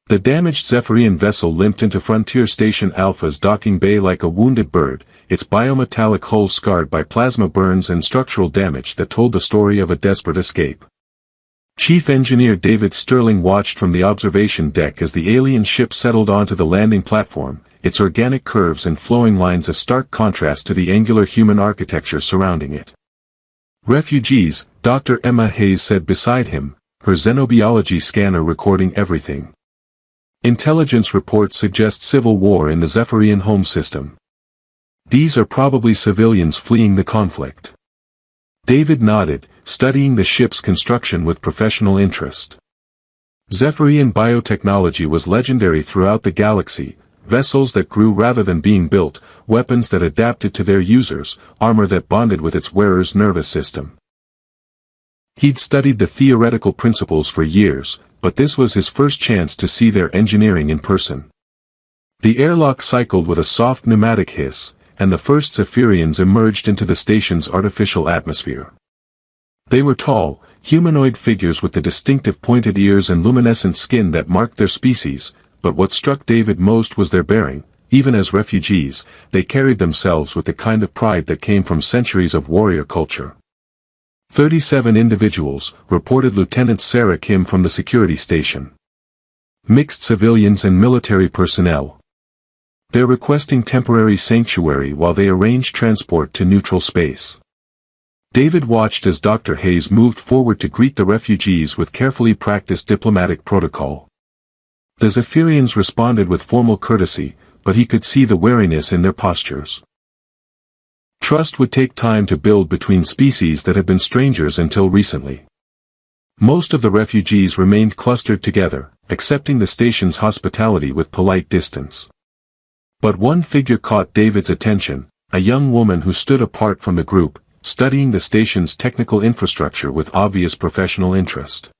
The damaged Zephyrian vessel limped into Frontier Station Alpha's docking bay like a wounded bird, its biometallic hull scarred by plasma burns and structural damage that told the story of a desperate escape. Chief Engineer David Sterling watched from the observation deck as the alien ship settled onto the landing platform, its organic curves and flowing lines a stark contrast to the angular human architecture surrounding it. "Refugees," Dr. Emma Hayes said beside him, her xenobiology scanner recording everything. "Intelligence reports suggest civil war in the Zephyrian home system. These are probably civilians fleeing the conflict." David nodded, studying the ship's construction with professional interest. Zephyrian biotechnology was legendary throughout the galaxy, vessels that grew rather than being built, weapons that adapted to their users, armor that bonded with its wearer's nervous system. He'd studied the theoretical principles for years, but this was his first chance to see their engineering in person. The airlock cycled with a soft pneumatic hiss, and the first Zephyrians emerged into the station's artificial atmosphere. They were tall, humanoid figures with the distinctive pointed ears and luminescent skin that marked their species, but what struck David most was their bearing. Even as refugees, they carried themselves with the kind of pride that came from centuries of warrior culture. 37 individuals, reported Lieutenant Sarah Kim from the security station. Mixed civilians and military personnel. They're requesting temporary sanctuary while they arrange transport to neutral space. David watched as Dr. Hayes moved forward to greet the refugees with carefully practiced diplomatic protocol. The Zephyrians responded with formal courtesy, but he could see the wariness in their postures. Trust would take time to build between species that had been strangers until recently. Most of the refugees remained clustered together, accepting the station's hospitality with polite distance. But one figure caught David's attention, a young woman who stood apart from the group, studying the station's technical infrastructure with obvious professional interest.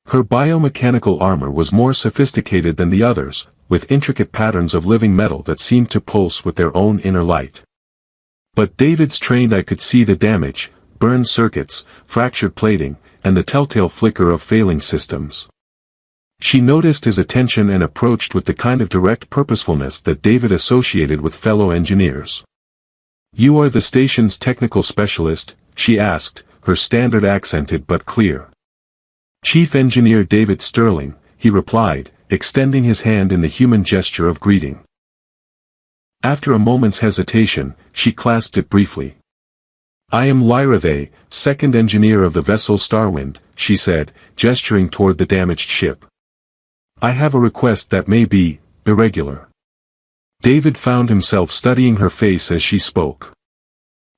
Her biomechanical armor was more sophisticated than the others, with intricate patterns of living metal that seemed to pulse with their own inner light. But David's trained eye could see the damage, burned circuits, fractured plating, and the telltale flicker of failing systems. She noticed his attention and approached with the kind of direct purposefulness that David associated with fellow engineers. "You are the station's technical specialist?" she asked, her standard accented but clear. "Chief Engineer David Sterling," he replied, extending his hand in the human gesture of greeting. After a moment's hesitation, she clasped it briefly. "I am Lyra They, second engineer of the vessel Starwind," she said, gesturing toward the damaged ship. "I have a request that may be irregular." David found himself studying her face as she spoke.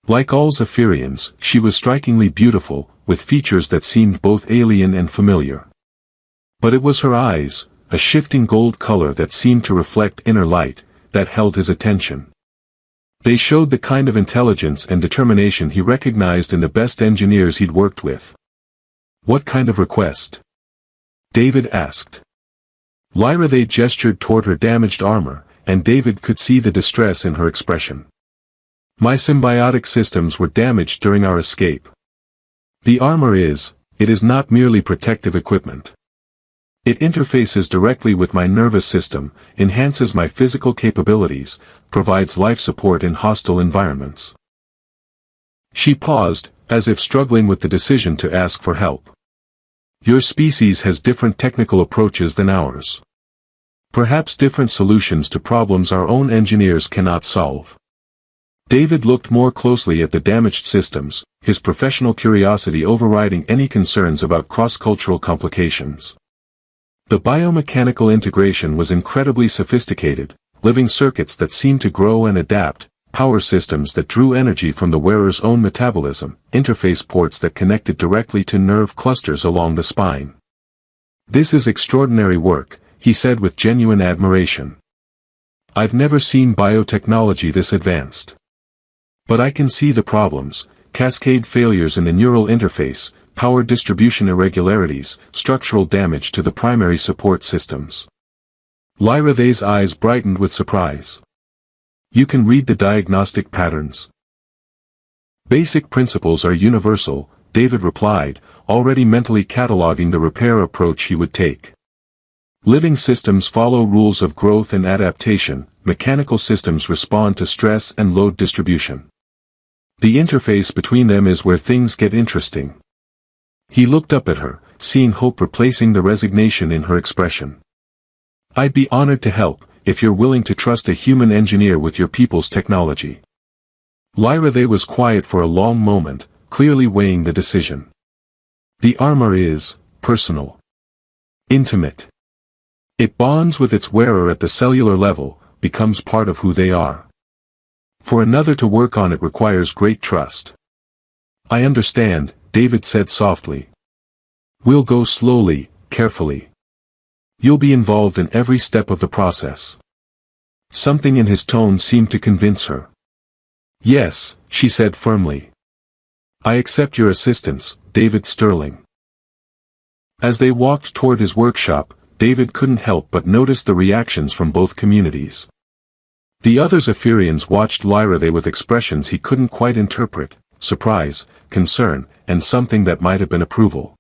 Like all Zephyrians, she was strikingly beautiful, with features that seemed both alien and familiar. But it was her eyes, a shifting gold color that seemed to reflect inner light, that held his attention. They showed the kind of intelligence and determination he recognized in the best engineers he'd worked with. "What kind of request?" David asked. Lyra They gestured toward her damaged armor, and David could see the distress in her expression. "My symbiotic systems were damaged during our escape. The armor it is not merely protective equipment. It interfaces directly with my nervous system, enhances my physical capabilities, provides life support in hostile environments." She paused, as if struggling with the decision to ask for help. "Your species has different technical approaches than ours. Perhaps different solutions to problems our own engineers cannot solve." David looked more closely at the damaged systems, his professional curiosity overriding any concerns about cross-cultural complications. The biomechanical integration was incredibly sophisticated, living circuits that seemed to grow and adapt, power systems that drew energy from the wearer's own metabolism, interface ports that connected directly to nerve clusters along the spine. "This is extraordinary work," he said with genuine admiration. "I've never seen biotechnology this advanced. But I can see the problems: cascade failures in the neural interface, power distribution irregularities, structural damage to the primary support systems." Lyra They's eyes brightened with surprise. "You can read the diagnostic patterns?" "Basic principles are universal," David replied, already mentally cataloging the repair approach he would take. Living systems follow rules of growth and adaptation, mechanical systems respond to stress and load distribution. The interface between them is where things get interesting. He looked up at her, seeing hope replacing the resignation in her expression. I'd be honored to help, if you're willing to trust a human engineer with your people's technology. Lyra was quiet for a long moment, clearly weighing the decision. The armor is personal. Intimate. It bonds with its wearer at the cellular level, becomes part of who they are. For another to work on it requires great trust. I understand, David said softly. We'll go slowly, carefully. You'll be involved in every step of the process. Something in his tone seemed to convince her. Yes, she said firmly. I accept your assistance, David Sterling. As they walked toward his workshop, David couldn't help but notice the reactions from both communities. The other Zephyrians watched Lyra with expressions he couldn't quite interpret, surprise, concern, and something that might have been approval.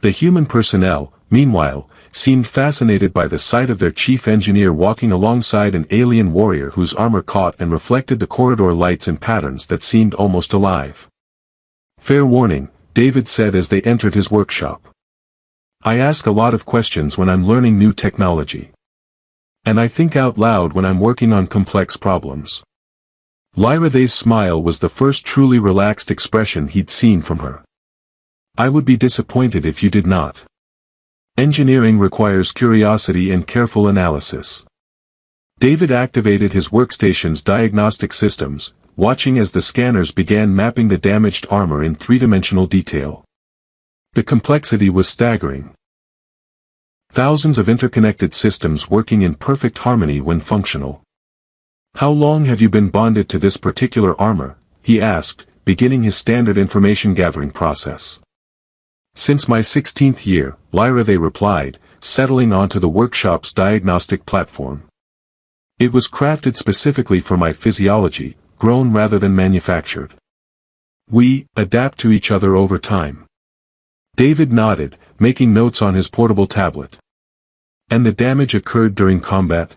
The human personnel, meanwhile, seemed fascinated by the sight of their chief engineer walking alongside an alien warrior whose armor caught and reflected the corridor lights in patterns that seemed almost alive. Fair warning, David said as they entered his workshop. I ask a lot of questions when I'm learning new technology. And I think out loud when I'm working on complex problems. Lyra's smile was the first truly relaxed expression he'd seen from her. I would be disappointed if you did not. Engineering requires curiosity and careful analysis. David activated his workstation's diagnostic systems, watching as the scanners began mapping the damaged armor in three-dimensional detail. The complexity was staggering. Thousands of interconnected systems working in perfect harmony when functional. How long have you been bonded to this particular armor? He asked, beginning his standard information gathering process. Since my 16th year, Lyra replied, settling onto the workshop's diagnostic platform. It was crafted specifically for my physiology, grown rather than manufactured. We adapt to each other over time. David nodded, making notes on his portable tablet. And the damage occurred during combat?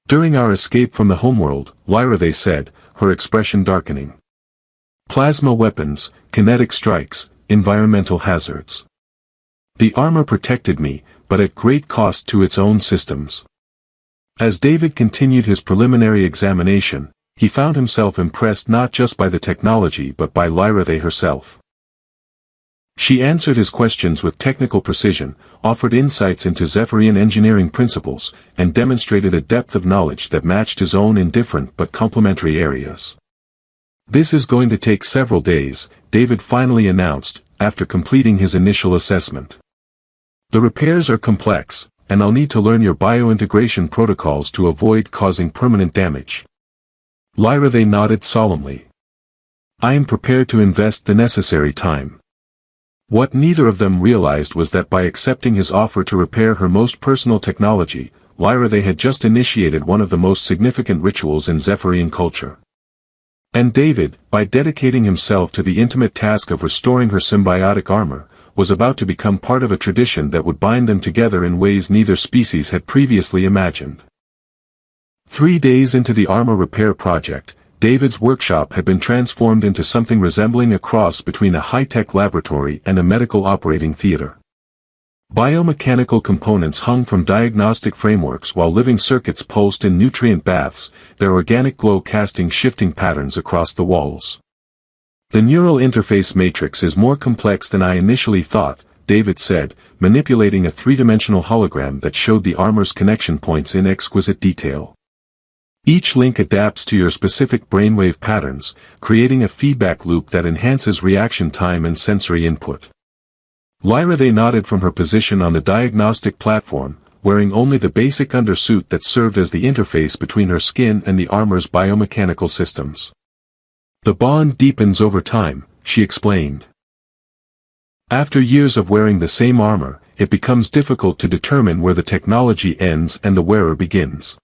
During our escape from the homeworld, Lyra said, her expression darkening. Plasma weapons, kinetic strikes, environmental hazards. The armor protected me, but at great cost to its own systems. As David continued his preliminary examination, he found himself impressed not just by the technology but by Lyra herself. She answered his questions with technical precision, offered insights into Zephyrian engineering principles, and demonstrated a depth of knowledge that matched his own in different but complementary areas. This is going to take several days, David finally announced, after completing his initial assessment. The repairs are complex, and I'll need to learn your biointegration protocols to avoid causing permanent damage. Lyra nodded solemnly. I am prepared to invest the necessary time. What neither of them realized was that by accepting his offer to repair her most personal technology, Lyra had just initiated one of the most significant rituals in Zephyrian culture. And David, by dedicating himself to the intimate task of restoring her symbiotic armor, was about to become part of a tradition that would bind them together in ways neither species had previously imagined. 3 days into the armor repair project, David's workshop had been transformed into something resembling a cross between a high-tech laboratory and a medical operating theater. Biomechanical components hung from diagnostic frameworks while living circuits pulsed in nutrient baths, their organic glow casting shifting patterns across the walls. The neural interface matrix is more complex than I initially thought, David said, manipulating a three-dimensional hologram that showed the armor's connection points in exquisite detail. Each link adapts to your specific brainwave patterns, creating a feedback loop that enhances reaction time and sensory input. Lyra nodded from her position on the diagnostic platform, wearing only the basic undersuit that served as the interface between her skin and the armor's biomechanical systems. The bond deepens over time, she explained. After years of wearing the same armor, it becomes difficult to determine where the technology ends and the wearer begins.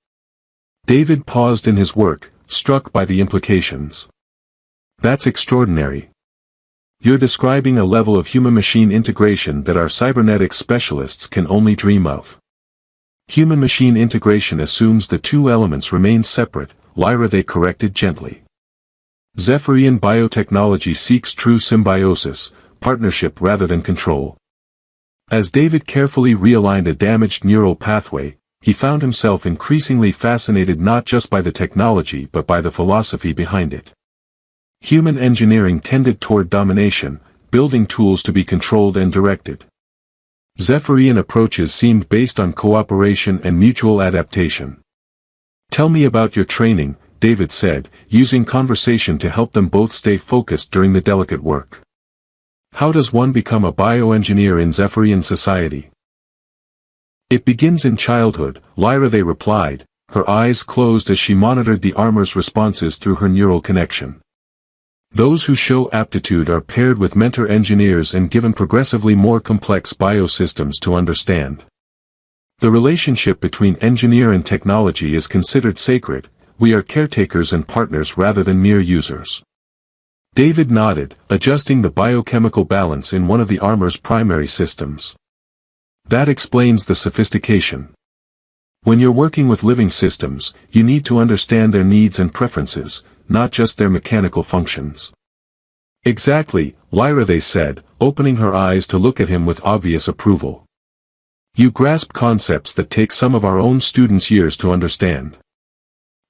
David paused in his work, struck by the implications. That's extraordinary. You're describing a level of human-machine integration that our cybernetics specialists can only dream of. Human-machine integration assumes the two elements remain separate, Lyra, they corrected gently. Zephyrian biotechnology seeks true symbiosis, partnership rather than control. As David carefully realigned a damaged neural pathway, he found himself increasingly fascinated not just by the technology but by the philosophy behind it. Human engineering tended toward domination, building tools to be controlled and directed. Zephyrian approaches seemed based on cooperation and mutual adaptation. "Tell me about your training," David said, using conversation to help them both stay focused during the delicate work. "How does one become a bioengineer in Zephyrian society?" "It begins in childhood," Lyra, they replied, her eyes closed as she monitored the armor's responses through her neural connection. "Those who show aptitude are paired with mentor engineers and given progressively more complex biosystems to understand. The relationship between engineer and technology is considered sacred. We are caretakers and partners rather than mere users." David nodded, adjusting the biochemical balance in one of the armor's primary systems. "That explains the sophistication. When you're working with living systems, you need to understand their needs and preferences, not just their mechanical functions." "Exactly," Lyra, they said, opening her eyes to look at him with obvious approval. "You grasp concepts that take some of our own students years to understand."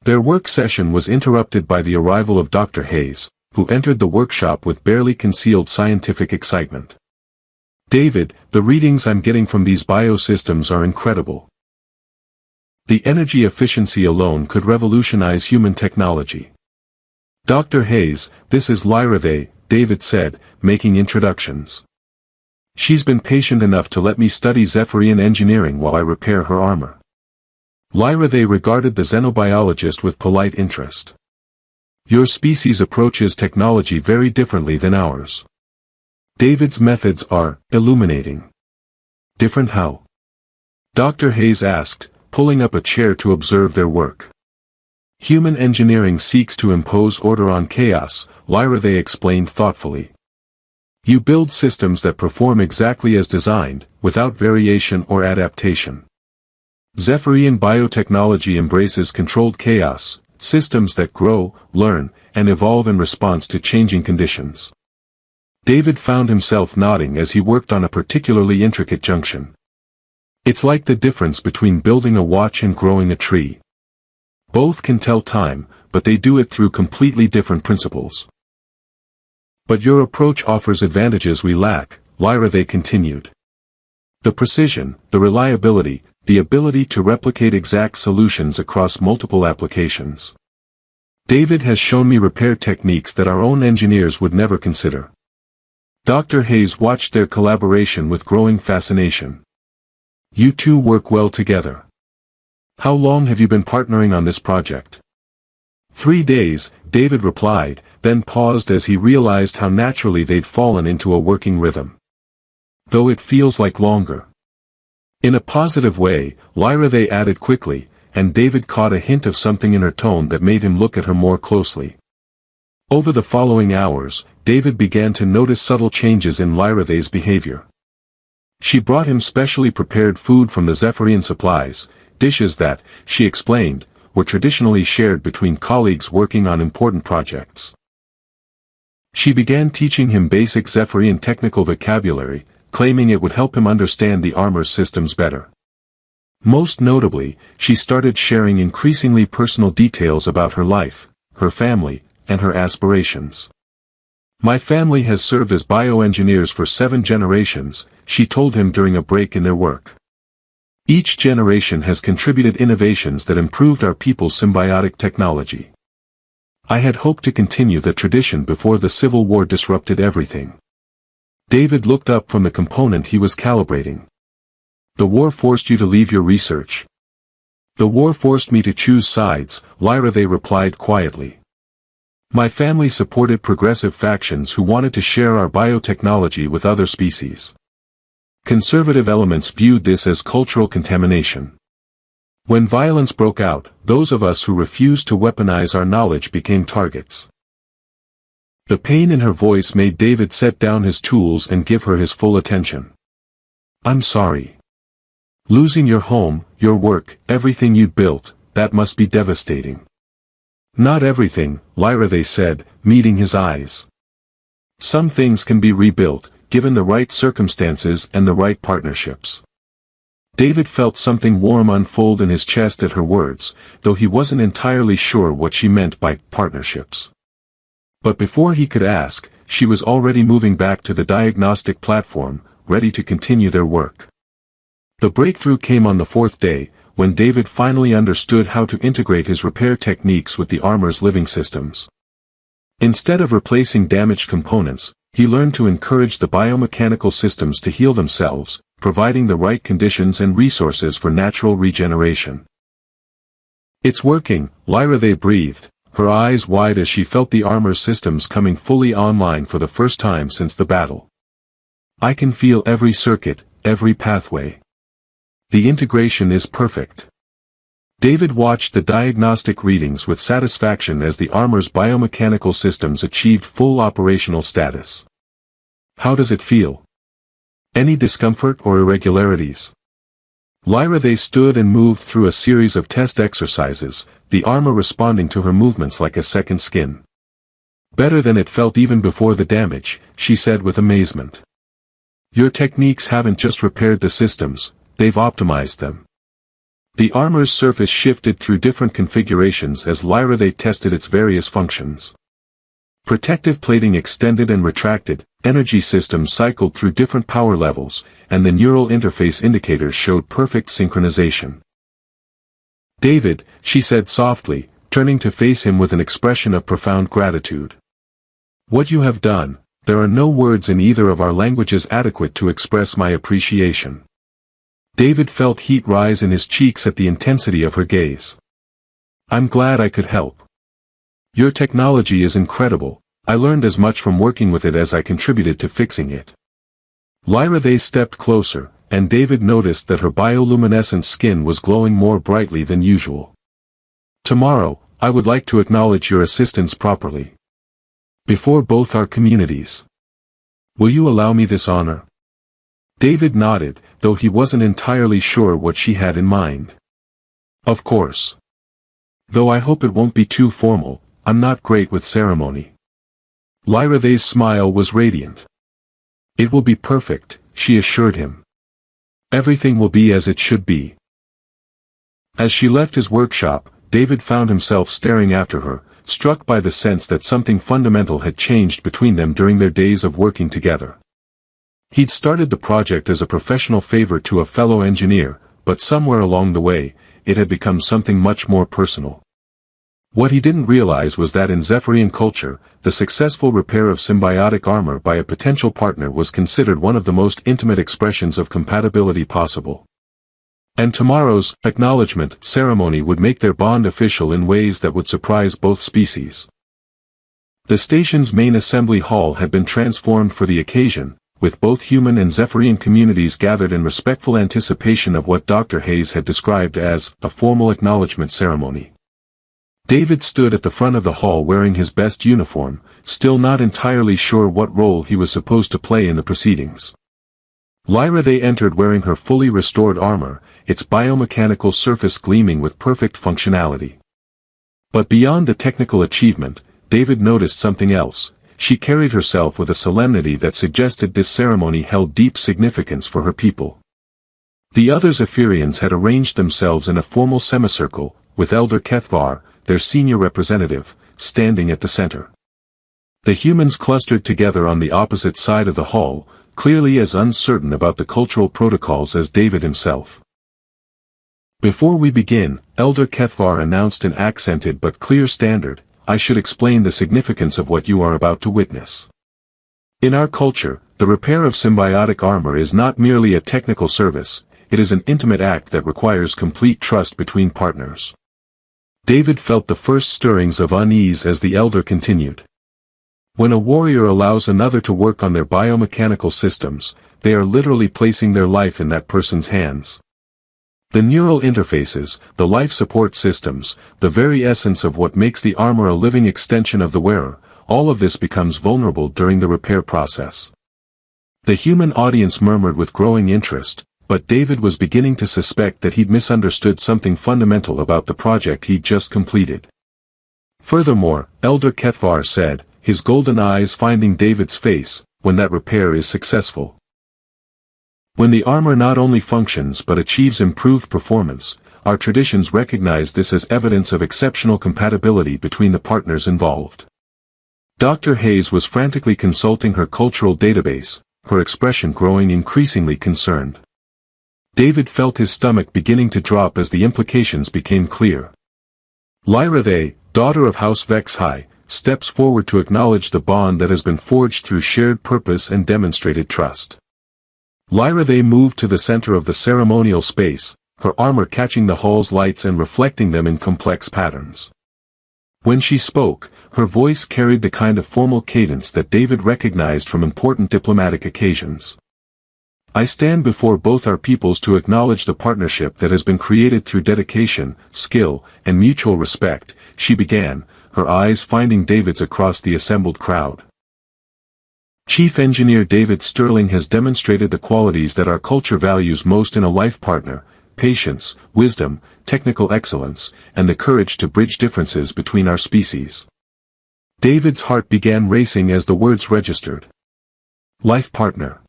Their work session was interrupted by the arrival of Dr. Hayes, who entered the workshop with barely concealed scientific excitement. "David, the readings I'm getting from these biosystems are incredible. The energy efficiency alone could revolutionize human technology." "Dr. Hayes, this is Lyra," David said, making introductions. "She's been patient enough to let me study Zephyrian engineering while I repair her armor." Lyra, they regarded the xenobiologist with polite interest. "Your species approaches technology very differently than ours. David's methods are illuminating." "Different how?" Dr. Hayes asked, pulling up a chair to observe their work. "Human engineering seeks to impose order on chaos," Lyra, they explained thoughtfully. "You build systems that perform exactly as designed, without variation or adaptation. Zephyrian biotechnology embraces controlled chaos, systems that grow, learn, and evolve in response to changing conditions." David found himself nodding as he worked on a particularly intricate junction. "It's like the difference between building a watch and growing a tree. Both can tell time, but they do it through completely different principles." "But your approach offers advantages we lack," Lyra, they continued. "The precision, the reliability, the ability to replicate exact solutions across multiple applications. David has shown me repair techniques that our own engineers would never consider." Dr. Hayes watched their collaboration with growing fascination. "You two work well together. How long have you been partnering on this project?" 3 days, David replied, then paused as he realized how naturally they'd fallen into a working rhythm. "Though it feels like longer." In a positive way, Lyra, they added quickly, and David caught a hint of something in her tone that made him look at her more closely. Over the following hours, David began to notice subtle changes in Lyra, they's behavior. She brought him specially prepared food from the Zephyrian supplies, dishes that, she explained, were traditionally shared between colleagues working on important projects. She began teaching him basic Zephyrian technical vocabulary, claiming it would help him understand the armor's systems better. Most notably, she started sharing increasingly personal details about her life, her family, and her aspirations. "My family has served as bioengineers for 7 generations," she told him during a break in their work. "Each generation has contributed innovations that improved our people's symbiotic technology. I had hoped to continue the tradition before the Civil War disrupted everything." David looked up from the component he was calibrating. "The war forced you to leave your research?" "The war forced me to choose sides," Lyra, they replied quietly. "My family supported progressive factions who wanted to share our biotechnology with other species. Conservative elements viewed this as cultural contamination. When violence broke out, those of us who refused to weaponize our knowledge became targets." The pain in her voice made David set down his tools and give her his full attention. "I'm sorry." Losing your home, your work, everything you'd built, that must be devastating. Not everything, Lyra, they said, meeting his eyes. Some things can be rebuilt, given the right circumstances and the right partnerships. David felt something warm unfold in his chest at her words, though he wasn't entirely sure what she meant by partnerships. But before he could ask, she was already moving back to the diagnostic platform, ready to continue their work. The breakthrough came on the fourth day, when David finally understood how to integrate his repair techniques with the armor's living systems. Instead of replacing damaged components, he learned to encourage the biomechanical systems to heal themselves, providing the right conditions and resources for natural regeneration. It's working, Lyra, they breathed, her eyes wide as she felt the armor's systems coming fully online for the first time since the battle. I can feel every circuit, every pathway. The integration is perfect. David watched the diagnostic readings with satisfaction as the armor's biomechanical systems achieved full operational status. How does it feel? Any discomfort or irregularities? Lyra, they stood and moved through a series of test exercises, the armor responding to her movements like a second skin. Better than it felt even before the damage, she said with amazement. Your techniques haven't just repaired the systems, they've optimized them. The armor's surface shifted through different configurations as Lyra, they tested its various functions. Protective plating extended and retracted, energy systems cycled through different power levels, and the neural interface indicators showed perfect synchronization. David, she said softly, turning to face him with an expression of profound gratitude. What you have done, there are no words in either of our languages adequate to express my appreciation. David felt heat rise in his cheeks at the intensity of her gaze. I'm glad I could help. Your technology is incredible, I learned as much from working with it as I contributed to fixing it. Lyra, they stepped closer, and David noticed that her bioluminescent skin was glowing more brightly than usual. Tomorrow, I would like to acknowledge your assistance properly. Before both our communities. Will you allow me this honor? David nodded, though he wasn't entirely sure what she had in mind. Of course. Though I hope it won't be too formal, I'm not great with ceremony. Lyra, they's smile was radiant. It will be perfect, she assured him. Everything will be as it should be. As she left his workshop, David found himself staring after her, struck by the sense that something fundamental had changed between them during their days of working together. He'd started the project as a professional favor to a fellow engineer, but somewhere along the way, it had become something much more personal. What he didn't realize was that in Zephyrian culture, the successful repair of symbiotic armor by a potential partner was considered one of the most intimate expressions of compatibility possible. And tomorrow's acknowledgement ceremony would make their bond official in ways that would surprise both species. The station's main assembly hall had been transformed for the occasion, with both human and Zephyrian communities gathered in respectful anticipation of what Dr. Hayes had described as a formal acknowledgement ceremony. David stood at the front of the hall wearing his best uniform, still not entirely sure what role he was supposed to play in the proceedings. Lyra, they entered wearing her fully restored armor, its biomechanical surface gleaming with perfect functionality. But beyond the technical achievement, David noticed something else. She carried herself with a solemnity that suggested this ceremony held deep significance for her people. The other Zephyrians had arranged themselves in a formal semicircle, with Elder Kethvar, their senior representative, standing at the center. The humans clustered together on the opposite side of the hall, clearly as uncertain about the cultural protocols as David himself. Before we begin, Elder Kethvar announced in accented but clear standard, I should explain the significance of what you are about to witness. In our culture, the repair of symbiotic armor is not merely a technical service, it is an intimate act that requires complete trust between partners. David felt the first stirrings of unease as the elder continued. When a warrior allows another to work on their biomechanical systems, they are literally placing their life in that person's hands. The neural interfaces, the life support systems, the very essence of what makes the armor a living extension of the wearer, all of this becomes vulnerable during the repair process. The human audience murmured with growing interest, but David was beginning to suspect that he'd misunderstood something fundamental about the project he'd just completed. Furthermore, Elder Kethvar said, his golden eyes finding David's face, when that repair is successful. When the armor not only functions but achieves improved performance, our traditions recognize this as evidence of exceptional compatibility between the partners involved. Dr. Hayes was frantically consulting her cultural database, her expression growing increasingly concerned. David felt his stomach beginning to drop as the implications became clear. Lyra They, daughter of House Vexhai, steps forward to acknowledge the bond that has been forged through shared purpose and demonstrated trust. Lyra They moved to the center of the ceremonial space, her armor catching the hall's lights and reflecting them in complex patterns. When she spoke, her voice carried the kind of formal cadence that David recognized from important diplomatic occasions. I stand before both our peoples to acknowledge the partnership that has been created through dedication, skill, and mutual respect, she began, her eyes finding David's across the assembled crowd. Chief Engineer David Sterling has demonstrated the qualities that our culture values most in a life partner: patience, wisdom, technical excellence, and the courage to bridge differences between our species. David's heart began racing as the words registered. Life partner.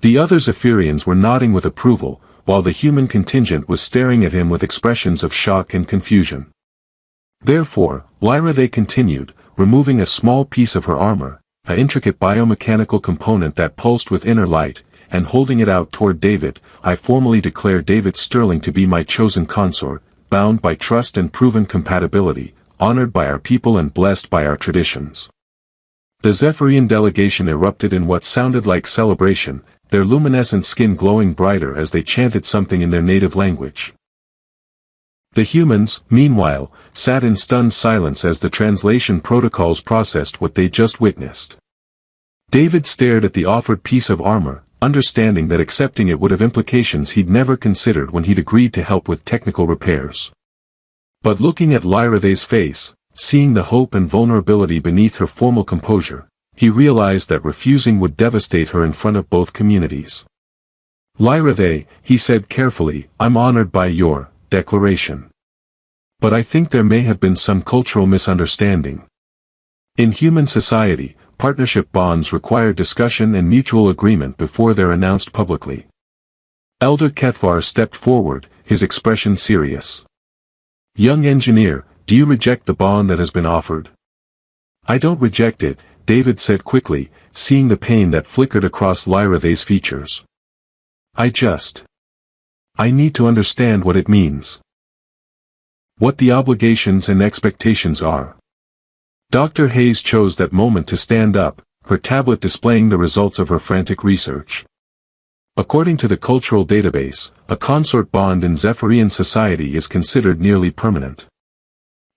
The other Zephyrians were nodding with approval, while the human contingent was staring at him with expressions of shock and confusion. Therefore, Lyra They continued, removing a small piece of her armor, an intricate biomechanical component that pulsed with inner light, and holding it out toward David, I formally declare David Sterling to be my chosen consort, bound by trust and proven compatibility, honored by our people and blessed by our traditions. The Zephyrian delegation erupted in what sounded like celebration, their luminescent skin glowing brighter as they chanted something in their native language. The humans, meanwhile, sat in stunned silence as the translation protocols processed what they just witnessed. David stared at the offered piece of armor, understanding that accepting it would have implications he'd never considered when he'd agreed to help with technical repairs. But looking at Lyra They's face, seeing the hope and vulnerability beneath her formal composure, he realized that refusing would devastate her in front of both communities. Lyra They, he said carefully, I'm honored by your declaration. But I think there may have been some cultural misunderstanding. In human society, partnership bonds require discussion and mutual agreement before they're announced publicly. Elder Kethvar stepped forward, his expression serious. Young engineer, do you reject the bond that has been offered? I don't reject it, David said quickly, seeing the pain that flickered across Lyra They's features. I need to understand what it means. What the obligations and expectations are. Dr. Hayes chose that moment to stand up, her tablet displaying the results of her frantic research. According to the cultural database, a consort bond in Zephyrian society is considered nearly permanent.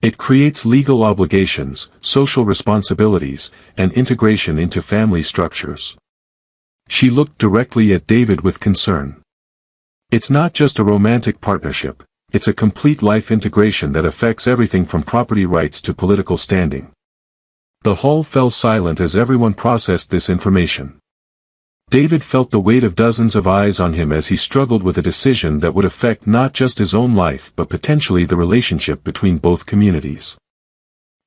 It creates legal obligations, social responsibilities, and integration into family structures. She looked directly at David with concern. It's not just a romantic partnership, it's a complete life integration that affects everything from property rights to political standing. The hall fell silent as everyone processed this information. David felt the weight of dozens of eyes on him as he struggled with a decision that would affect not just his own life but potentially the relationship between both communities.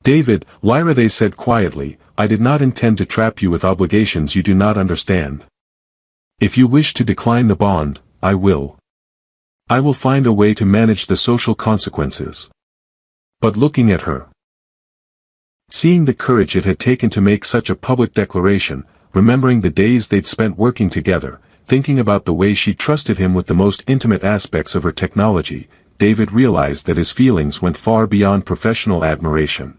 David, Lyra They said quietly, I did not intend to trap you with obligations you do not understand. If you wish to decline the bond, I will. I will find a way to manage the social consequences. But looking at her, seeing the courage it had taken to make such a public declaration, remembering the days they'd spent working together, thinking about the way she trusted him with the most intimate aspects of her technology, David realized that his feelings went far beyond professional admiration.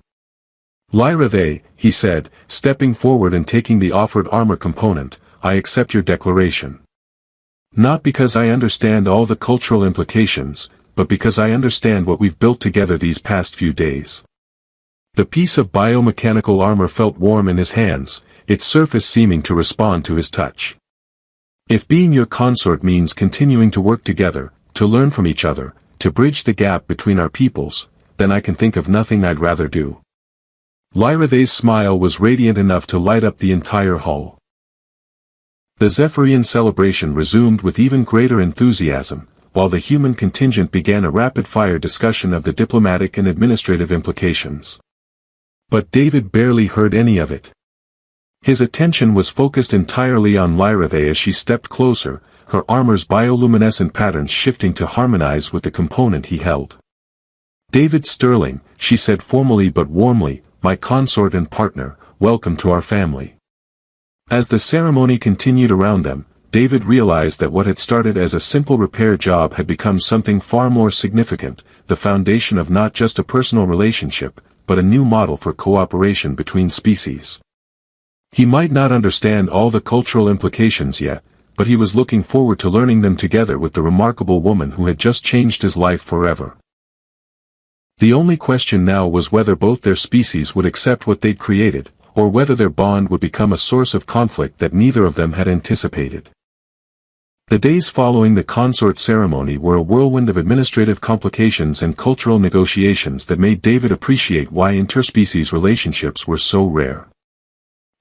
Lyra They, he said, stepping forward and taking the offered armor component, I accept your declaration. Not because I understand all the cultural implications, but because I understand what we've built together these past few days. The piece of biomechanical armor felt warm in his hands, its surface seeming to respond to his touch. If being your consort means continuing to work together, to learn from each other, to bridge the gap between our peoples, then I can think of nothing I'd rather do. Lyra They's smile was radiant enough to light up the entire hall. The Zephyrian celebration resumed with even greater enthusiasm, while the human contingent began a rapid-fire discussion of the diplomatic and administrative implications. But David barely heard any of it. His attention was focused entirely on Lyrathe as she stepped closer, her armor's bioluminescent patterns shifting to harmonize with the component he held. "David Sterling," she said formally but warmly, "my consort and partner, welcome to our family." As the ceremony continued around them, David realized that what had started as a simple repair job had become something far more significant, the foundation of not just a personal relationship, but a new model for cooperation between species. He might not understand all the cultural implications yet, but he was looking forward to learning them together with the remarkable woman who had just changed his life forever. The only question now was whether both their species would accept what they'd created, or whether their bond would become a source of conflict that neither of them had anticipated. The days following the consort ceremony were a whirlwind of administrative complications and cultural negotiations that made David appreciate why interspecies relationships were so rare.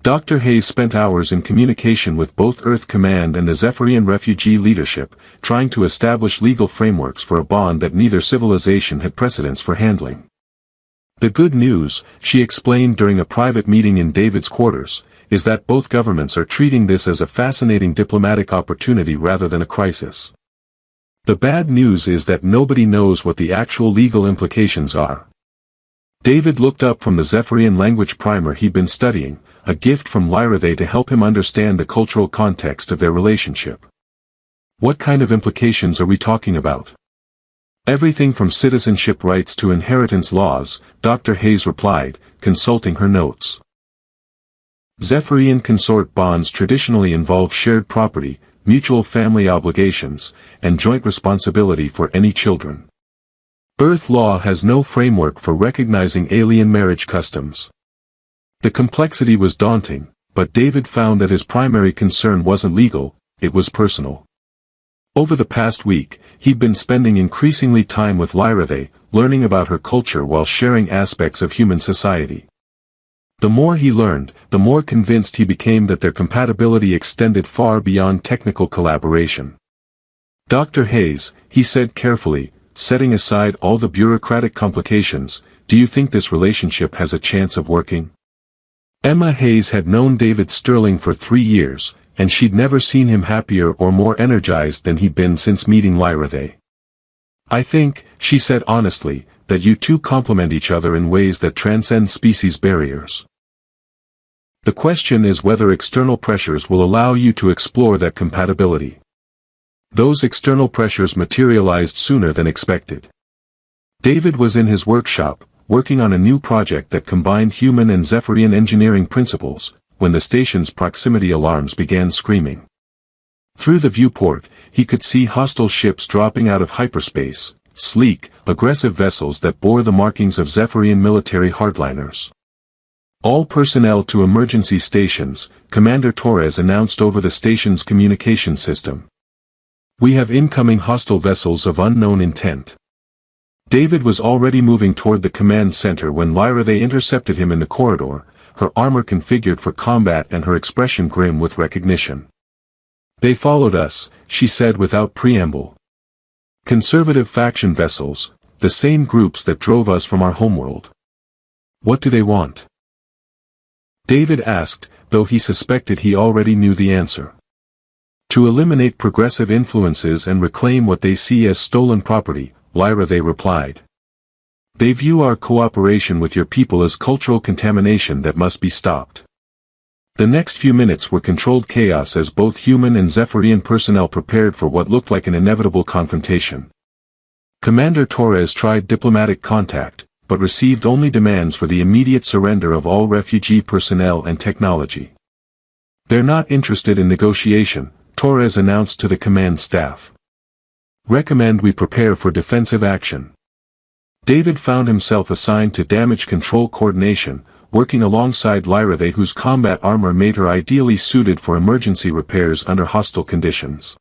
Dr. Hayes spent hours in communication with both Earth Command and the Zephyrian refugee leadership, trying to establish legal frameworks for a bond that neither civilization had precedents for handling. The good news, she explained during a private meeting in David's quarters, is that both governments are treating this as a fascinating diplomatic opportunity rather than a crisis. The bad news is that nobody knows what the actual legal implications are. David looked up from the Zephyrian language primer he'd been studying, a gift from Lyrathe to help him understand the cultural context of their relationship. "What kind of implications are we talking about?" "Everything from citizenship rights to inheritance laws," Dr. Hayes replied, consulting her notes. Zephyrian consort bonds traditionally involve shared property, mutual family obligations, and joint responsibility for any children. Earth law has no framework for recognizing alien marriage customs. The complexity was daunting, but David found that his primary concern wasn't legal, it was personal. Over the past week, he'd been spending increasingly time with Lyrathe, learning about her culture while sharing aspects of human society. The more he learned, the more convinced he became that their compatibility extended far beyond technical collaboration. "Dr. Hayes," he said carefully, setting aside all the bureaucratic complications, "do you think this relationship has a chance of working?" Emma Hayes had known David Sterling for 3 years, and she'd never seen him happier or more energized than he'd been since meeting Lyrathe. "I think," she said honestly, "that you two complement each other in ways that transcend species barriers. The question is whether external pressures will allow you to explore that compatibility." Those external pressures materialized sooner than expected. David was in his workshop, working on a new project that combined human and Zephyrian engineering principles, when the station's proximity alarms began screaming. Through the viewport, he could see hostile ships dropping out of hyperspace, sleek, aggressive vessels that bore the markings of Zephyrian military hardliners. "All personnel to emergency stations," Commander Torres announced over the station's communication system. "We have incoming hostile vessels of unknown intent." David was already moving toward the command center when Lyrathe intercepted him in the corridor, her armor configured for combat and her expression grim with recognition. "They followed us," she said without preamble. "Conservative faction vessels, the same groups that drove us from our homeworld. What do they want?" David asked, though he suspected he already knew the answer. "To eliminate progressive influences and reclaim what they see as stolen property," Lyrathe replied. "They view our cooperation with your people as cultural contamination that must be stopped." The next few minutes were controlled chaos as both human and Zephyrian personnel prepared for what looked like an inevitable confrontation. Commander Torres tried diplomatic contact, but received only demands for the immediate surrender of all refugee personnel and technology. "They're not interested in negotiation," Torres announced to the command staff. "Recommend we prepare for defensive action." David found himself assigned to damage control coordination, working alongside Lyrathe, whose combat armor made her ideally suited for emergency repairs under hostile conditions.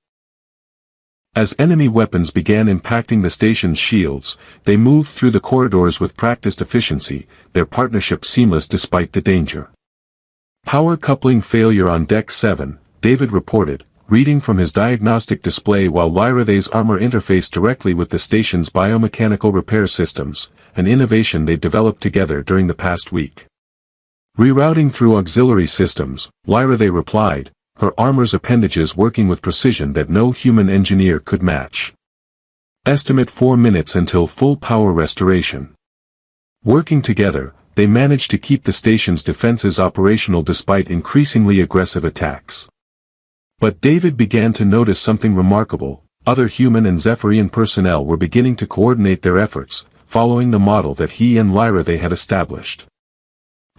As enemy weapons began impacting the station's shields, they moved through the corridors with practiced efficiency, their partnership seamless despite the danger. "Power coupling failure on Deck 7, David reported, reading from his diagnostic display while Lyrathe's armor interfaced directly with the station's biomechanical repair systems, an innovation they developed together during the past week. Rerouting through auxiliary systems, Lyrathe replied, her armor's appendages working with precision that no human engineer could match. Estimate 4 minutes until full power restoration. Working together, they managed to keep the station's defenses operational despite increasingly aggressive attacks. But David began to notice something remarkable. Other human and Zephyrian personnel were beginning to coordinate their efforts, following the model that he and Lyrathe had established.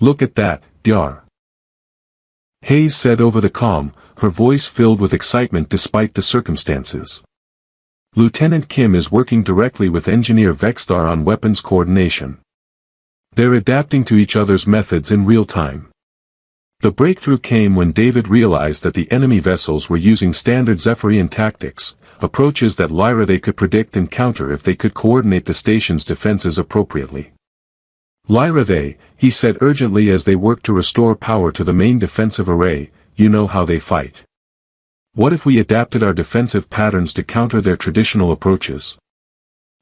Look at that, Dr. Hayes said over the comm, her voice filled with excitement despite the circumstances. Lieutenant Kim is working directly with Engineer Vexstar on weapons coordination. They're adapting to each other's methods in real time. The breakthrough came when David realized that the enemy vessels were using standard Zephyrian tactics, approaches that Lyrathe could predict and counter if they could coordinate the station's defenses appropriately. Lyrathe, he said urgently as they worked to restore power to the main defensive array, you know how they fight. What if we adapted our defensive patterns to counter their traditional approaches?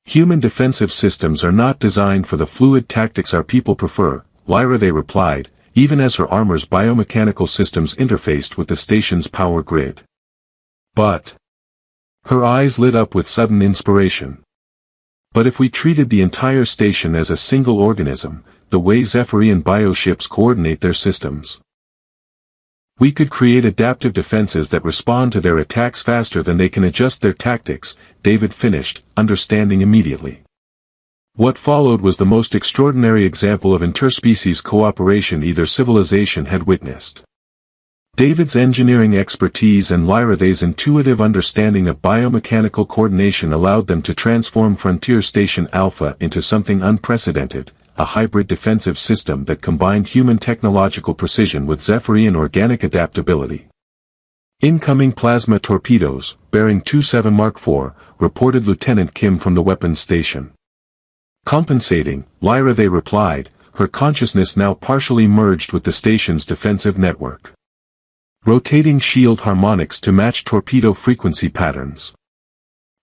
Human defensive systems are not designed for the fluid tactics our people prefer, Lyrathe replied, even as her armor's biomechanical systems interfaced with the station's power grid. But her eyes lit up with sudden inspiration. But if we treated the entire station as a single organism, the way Zephyrian bioships coordinate their systems, we could create adaptive defenses that respond to their attacks faster than they can adjust their tactics, David finished, understanding immediately. What followed was the most extraordinary example of interspecies cooperation either civilization had witnessed. David's engineering expertise and Lyrathe's intuitive understanding of biomechanical coordination allowed them to transform Frontier Station Alpha into something unprecedented, a hybrid defensive system that combined human technological precision with Zephyrian organic adaptability. Incoming plasma torpedoes, bearing 27 Mark IV, reported Lieutenant Kim from the weapons station. Compensating, Lyrathe replied, her consciousness now partially merged with the station's defensive network. Rotating shield harmonics to match torpedo frequency patterns.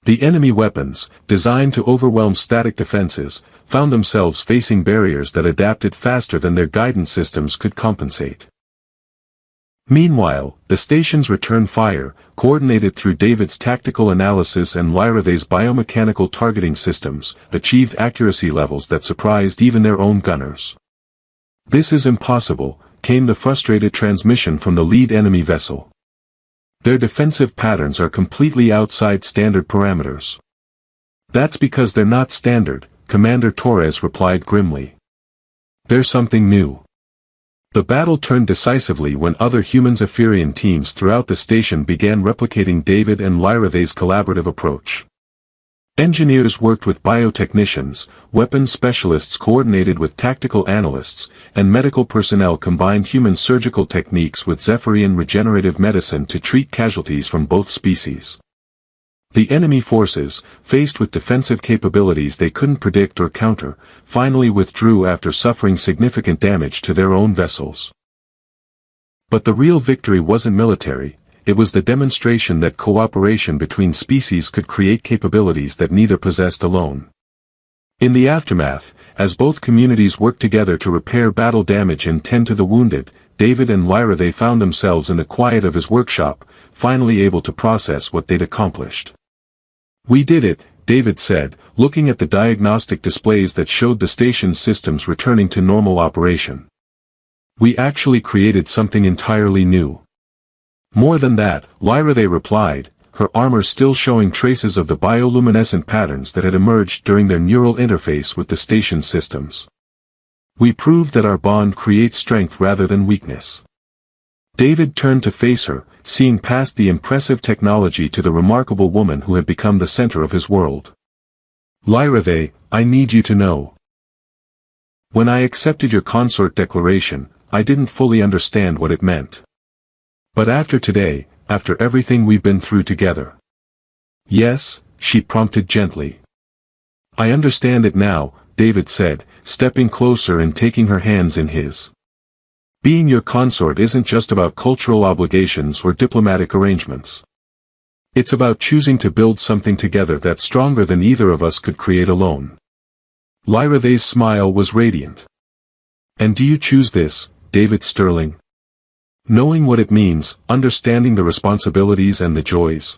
The enemy weapons, designed to overwhelm static defenses, found themselves facing barriers that adapted faster than their guidance systems could compensate. Meanwhile, the station's return fire, coordinated through David's tactical analysis and Lyrathe's biomechanical targeting systems, achieved accuracy levels that surprised even their own gunners. This is impossible, came the frustrated transmission from the lead enemy vessel. Their defensive patterns are completely outside standard parameters. That's because they're not standard, Commander Torres replied grimly. There's something new. The battle turned decisively when other human Zephyrian teams throughout the station began replicating David and Lyrathe's collaborative approach. Engineers worked with biotechnicians, weapons specialists coordinated with tactical analysts, and medical personnel combined human surgical techniques with Zephyrian regenerative medicine to treat casualties from both species. The enemy forces, faced with defensive capabilities they couldn't predict or counter, finally withdrew after suffering significant damage to their own vessels. But the real victory wasn't military. It was the demonstration that cooperation between species could create capabilities that neither possessed alone. In the aftermath, as both communities worked together to repair battle damage and tend to the wounded, David and Lyrathe found themselves in the quiet of his workshop, finally able to process what they'd accomplished. We did it, David said, looking at the diagnostic displays that showed the station's systems returning to normal operation. We actually created something entirely new. More than that, Lyrathe replied, her armor still showing traces of the bioluminescent patterns that had emerged during their neural interface with the station's systems. We proved that our bond creates strength rather than weakness. David turned to face her, seeing past the impressive technology to the remarkable woman who had become the center of his world. Lyrathe, I need you to know. When I accepted your consort declaration, I didn't fully understand what it meant. But after today, after everything we've been through together. Yes, she prompted gently. I understand it now, David said, stepping closer and taking her hands in his. Being your consort isn't just about cultural obligations or diplomatic arrangements. It's about choosing to build something together that's stronger than either of us could create alone. Lyrathe's smile was radiant. And do you choose this, David Sterling? Knowing what it means, understanding the responsibilities and the joys.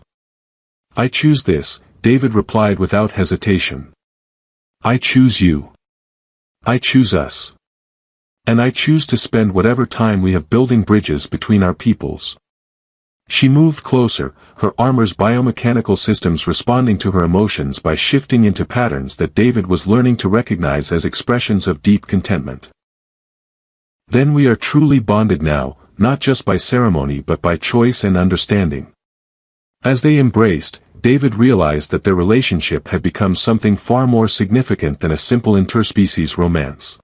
I choose this, David replied without hesitation. I choose you. I choose us. And I choose to spend whatever time we have building bridges between our peoples. She moved closer, her armor's biomechanical systems responding to her emotions by shifting into patterns that David was learning to recognize as expressions of deep contentment. Then we are truly bonded now, not just by ceremony but by choice and understanding. As they embraced, David realized that their relationship had become something far more significant than a simple interspecies romance.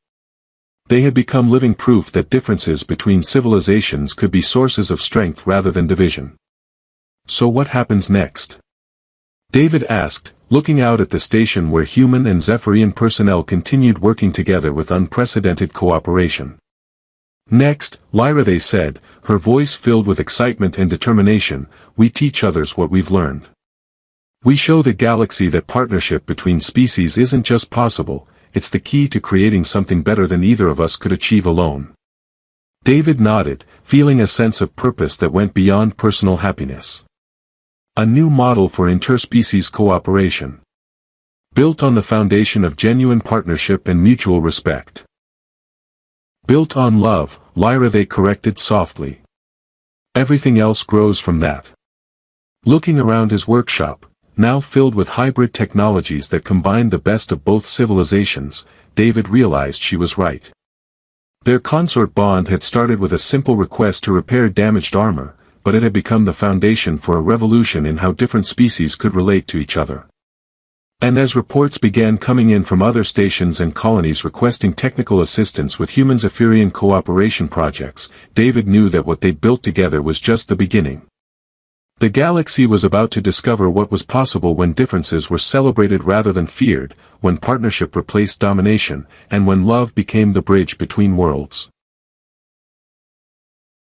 They had become living proof that differences between civilizations could be sources of strength rather than division. So what happens next? David asked, looking out at the station where human and Zephyrian personnel continued working together with unprecedented cooperation. Next, Lyrathe said, her voice filled with excitement and determination, we teach others what we've learned. We show the galaxy that partnership between species isn't just possible, it's the key to creating something better than either of us could achieve alone. David nodded, feeling a sense of purpose that went beyond personal happiness. A new model for interspecies cooperation. Built on the foundation of genuine partnership and mutual respect. Built on love, Lyrathe corrected softly. Everything else grows from that. Looking around his workshop, now filled with hybrid technologies that combined the best of both civilizations, David realized she was right. Their consort bond had started with a simple request to repair damaged armor, but it had become the foundation for a revolution in how different species could relate to each other. And as reports began coming in from other stations and colonies requesting technical assistance with human-Zephyrian cooperation projects, David knew that what they'd built together was just the beginning. The galaxy was about to discover what was possible when differences were celebrated rather than feared, when partnership replaced domination, and when love became the bridge between worlds.